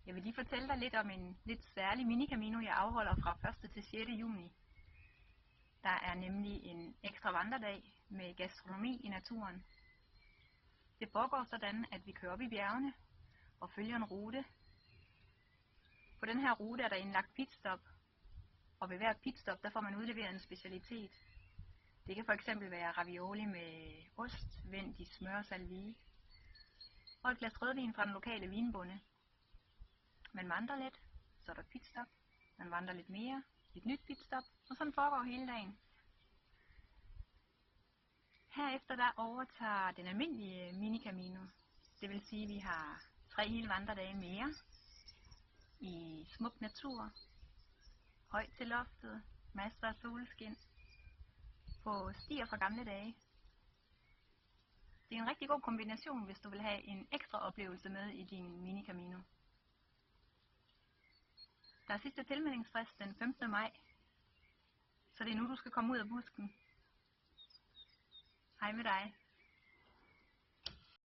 Jeg vil lige fortælle dig lidt om en lidt særlig minicamino, jeg afholder fra 1. til 6. juni. Der er nemlig en ekstra vandredag med gastronomi i naturen. Det foregår sådan, at vi kører op i bjergene og følger en rute. På den her rute er der indlagt pitstop, og ved hver pitstop der får man udleveret en specialitet. Det kan fx være ravioli med ost, vendt i smør og salvie, og et glas rødvin fra den lokale vinbonde. Man vandrer lidt, så er der pitstop, man vandrer lidt mere, et nyt pitstop, og sådan foregår hele dagen. Herefter der overtager den almindelige minicamino. Det vil sige, at vi har 3 hele vandredage mere i smuk natur, højt til loftet, masser af solskin, på stier fra gamle dage. Det er en rigtig god kombination, hvis du vil have en ekstra oplevelse med i din minicamino. Der er sidste tilmeldingsfrist den 15. maj, så det er nu du skal komme ud af busken. Hej med dig.